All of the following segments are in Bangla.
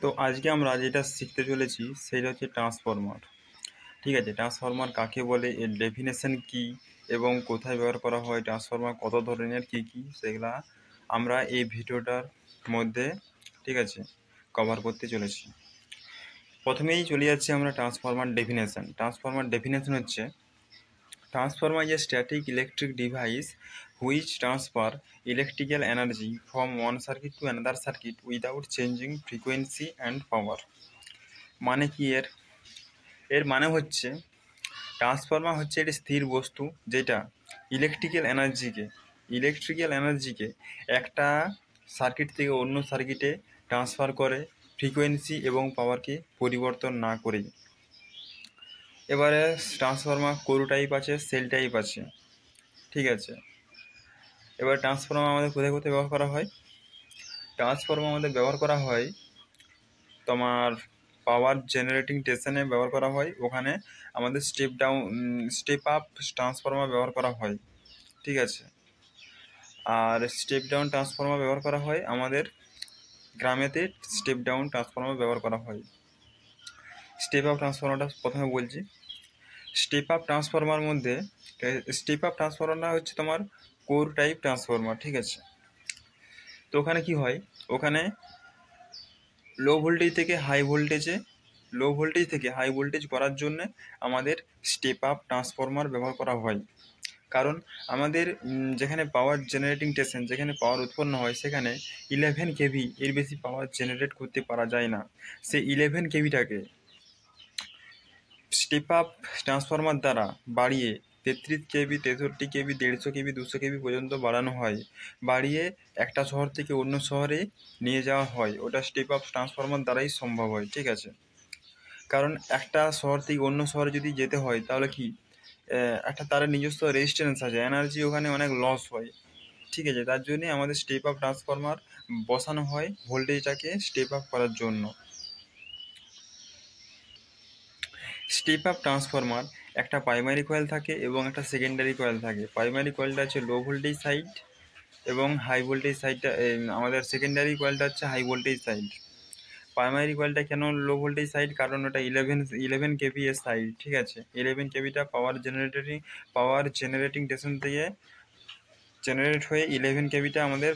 তো আজকে আমরা যেটা শিখতে চলেছি সেটা হচ্ছে ট্রান্সফরমার। ঠিক আছে, ট্রান্সফরমার কাকে বলে, এর ডেফিনেশন কি এবং কোথায় ব্যবহার করা হয়, ট্রান্সফরমার কত ধরনের কি কি, সেগুলা আমরা এই ভিডিওটার মধ্যে ঠিক আছে কভার করতে চলেছি। প্রথমেই চলে যাচ্ছি আমরা ট্রান্সফরমার ডেফিনেশন। ট্রান্সফরমার ডেফিনেশন হচ্ছে transformer is a static electric device which transfer electrical energy from one circuit to another circuit without changing frequency and power। মানে কি এর এর মানে হচ্ছে ট্রান্সফরমার হচ্ছে একটি স্থির বস্তু যেটা ইলেকট্রিক্যাল এনার্জিকে একটা সার্কিট থেকে অন্য সার্কিটে ট্রান্সফার করে, ফ্রিকোয়েন্সি এবং পাওয়ারকে পরিবর্তন না করেই। এবারে ট্রান্সফরমার কোর টাইপ আছে, সেল টাইপ আছে। ঠিক আছে, এবার ট্রান্সফরমার আমাদের কোথায় কোথায় ব্যবহার করা হয়? ট্রান্সফরমার আমাদের ব্যবহার করা হয় তোমার পাওয়ার জেনারেটিং স্টেশনে ব্যবহার করা হয়, ওখানে আমাদের স্টেপ আপ ট্রান্সফরমার ব্যবহার করা হয়। ঠিক আছে, আর স্টেপ ডাউন ট্রান্সফরমার ব্যবহার করা হয় আমাদের গ্রামেতে। স্টেপ ডাউন ট্রান্সফরমার ব্যবহার করা হয়। স্টেপ আপ ট্রান্সফরমারটা প্রথমে বলছি। স্টেপ আপ ট্রান্সফরমারটা হচ্ছে তোমার কোর টাইপ ট্রান্সফরমার। ঠিক আছে, তো ওখানে কি হয়, ওখানে লো ভোল্টেজ থেকে হাই ভোল্টেজ করার জন্য আমাদের স্টেপ আপ ট্রান্সফরমার ব্যবহার করা হয়। কারণ আমাদের যেখানে পাওয়ার জেনারেটিং স্টেশন, যেখানে পাওয়ার উৎপন্ন হয়, সেখানে 11 কেভি এর বেশি পাওয়ার জেনারেট করতে পারা যায় না। সেই 11 কেভিটাকে স্টেপ আপ ট্রান্সফরমার দ্বারা বাড়িয়ে 33 কেভি, 63 কেভি, 150 কেভি, 200 কেভি পর্যন্ত বাড়ানো হয়। বাড়িয়ে একটা শহর থেকে অন্য শহরে নিয়ে যাওয়া হয়। ওটা স্টেপ আপ ট্রান্সফরমার দ্বারাই সম্ভব হয়। ঠিক আছে, কারণ একটা শহর থেকে অন্য শহরে যদি যেতে হয় তাহলে কি একটা তার নিজস্ব রেজিস্ট্যান্স আছে, এনার্জি ওখানে অনেক লস হয়। ঠিক আছে, তার জন্যে আমাদের স্টেপ আপ ট্রান্সফরমার বসানো হয় ভোল্টেজটাকে স্টেপ আপ করার জন্য। স্টেপ আপ ট্রান্সফরমার একটা প্রাইমারি কয়েল থাকে এবং একটা সেকেন্ডারি কয়েল থাকে। প্রাইমারি কয়েলটা হচ্ছে লো ভোল্টেজ সাইড এবং হাই ভোল্টেজ সাইডটা, আমাদের সেকেন্ডারি কয়েলটা হচ্ছে হাই ভোল্টেজ সাইড। প্রাইমারি কয়েলটা কেন লো ভোল্টেজ সাইড? কারণ ওটা 11 কেভি এর সাইড। ঠিক আছে, 11 কেভিটা পাওয়ার জেনারেটিং স্টেশন থেকে জেনারেট হয়ে 11 কেভিটা আমাদের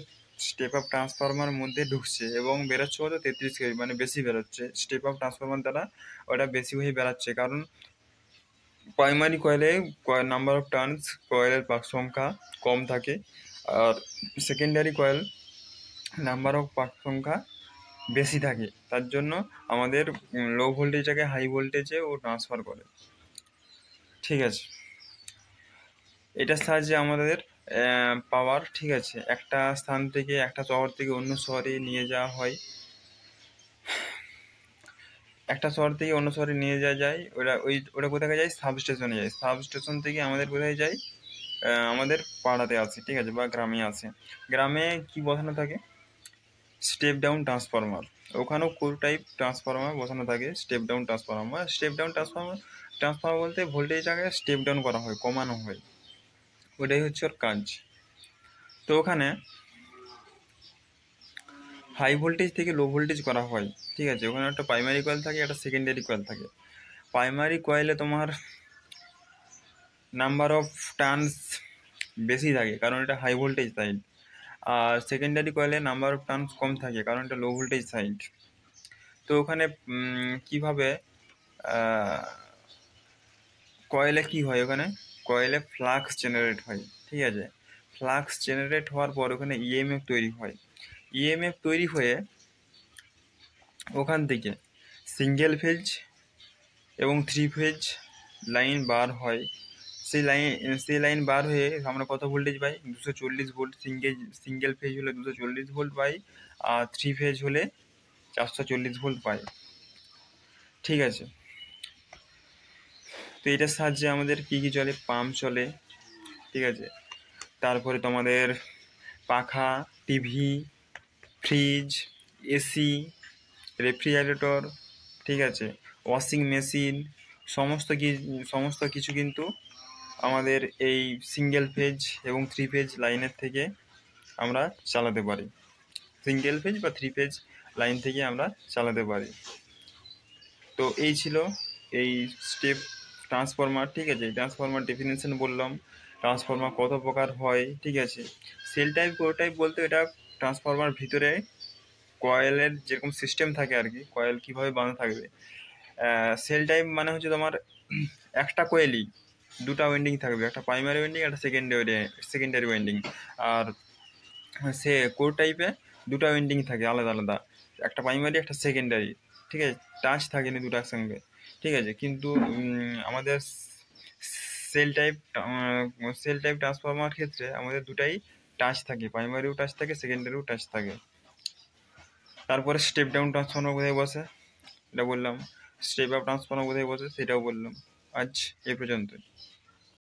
স্টেপ আপ ট্রান্সফরমার মধ্যে ঢুকছে এবং বেরোচ্ছে কত 33 কেভি, মানে বেশি বেরোচ্ছে। স্টেপ আপ ট্রান্সফরমার দ্বারা ওটা বেশি হয়ে বেরাচ্ছে, কারণ প্রাইমারি কয়েলে নাম্বার অফ টার্নস, কয়েলের পাক সংখ্যা কম থাকে, আর সেকেন্ডারি কয়েল নাম্বার অফ পাক সংখ্যা বেশি থাকে। তার জন্য আমাদের লো ভোল্টেজটাকে হাই ভোল্টেজে ও ট্রান্সফার করে। ঠিক আছে, এটার সাহায্যে আমাদের পাওয়ার, ঠিক আছে, একটা স্থান থেকে একটা শহর থেকে অন্য শহরে নিয়ে যাওয়া হয়। একটা শহর থেকে অন্য শহরে নিয়ে যাওয়া যায়, ওটা কোথায় যায়? সাবস্টেশনে যায়। সাবস্টেশন থেকে আমাদের কোথায় যায়? আমাদের পাড়াতে আসে। ঠিক আছে, বা গ্রামে আসে। গ্রামে কি বসানো থাকে? Step down transformer. ওখানেও কোর টাইপ ট্রান্সফরমার বসানো থাকে, স্টেপ ডাউন ট্রান্সফরমার বলতে ভোল্টেজটাকে স্টেপ ডাউন করা হয়, কমানো হয়, ওটাই হচ্ছে ওর কাজ। তো ওখানে হাই ভোল্টেজ থেকে লো ভোল্টেজ করা হয়। ঠিক আছে, ওখানে একটা প্রাইমারি কয়েল থাকে, একটা সেকেন্ডারি কয়েল থাকে। প্রাইমারি কয়েলে তোমার নাম্বার অফ টার্নস বেশি থাকে, কারণ এটা হাই ভোল্টেজ সাইড। আর সেকেন্ডারি কয়েলে নাম্বার অফ টার্নস কম থাকে, কারণ এটা লো ভোল্টেজ সাইড। তো ওখানে কিভাবে কয়েলে কি হয়, ওখানে কয়েলে ফ্লাক্স জেনারেট হয়। ঠিক আছে, ফ্লাক্স জেনারেট হওয়ার পর ওখানে ইএমএফ তৈরি হয়। ইএমএফ তৈরি হয়ে ওখান থেকে সিঙ্গেল ফেজ এবং 3 ফেজ লাইন বার হয়। সেই লাইন বার হয়ে আমরা কত ভোল্টেজ পাই? 240 ভোল্ট। সিঙ্গেল ফেজ হলে 240 ভোল্ট পাই, আর 3 ফেজ হলে 440 ভোল্ট পাই। ঠিক আছে, তো এটার সাহায্যে আমাদের কী কী চলে? পাম্প চলে। ঠিক আছে, তারপরে তোমাদের পাখা, টিভি, ফ্রিজ, এসি, রেফ্রিজারেটর, ঠিক আছে, ওয়াশিং মেশিন, সমস্ত কিছু কিন্তু আমাদের এই সিঙ্গেল ফেজ এবং 3 ফেজ লাইনের থেকে আমরা চালাতে পারি। সিঙ্গেল ফেজ বা 3 ফেজ লাইন থেকে আমরা চালাতে পারি। তো এই ছিল এই স্টেপ ট্রান্সফরমার, ঠিক আছে। ট্রান্সফরমার ডেফিনেশন বললাম, ট্রান্সফরমার কত প্রকার হয়, ঠিক আছে। সেল টাইপ কোর টাইপ বলতে এটা ট্রান্সফরমার ভিতরে কয়েলের যেরকম সিস্টেম থাকে আর কি, কয়েল কীভাবে বাঁধা থাকবে। সেল টাইপ মানে হচ্ছে তোমার একটা কোয়েলই দুটা ওয়েন্ডিং থাকবে, একটা প্রাইমারি ওয়েন্ডিং, একটা সেকেন্ডারি ওয়েন্ডিং। আর সে কোর টাইপে দুটা ওয়েন্ডিং থাকে আলাদা আলাদা, একটা প্রাইমারি একটা সেকেন্ডারি, ঠিক আছে। টাচ থাকেনি দুটো একসঙ্গে, ঠিক আছে। কিন্তু আমাদের সেল টাইপ ট্রান্সফরমার ক্ষেত্রে আমাদের দুটাই টাচ থাকে, প্রাইমারিও টাচ থাকে, সেকেন্ডারিও টাচ থাকে। তারপরে স্টেপ ডাউন ট্রান্সফরমার কোথায় বসে এটা বললাম, স্টেপ আপ ট্রান্সফরমার কোথায় বসে সেটাও বললাম। আজ এই পর্যন্ত।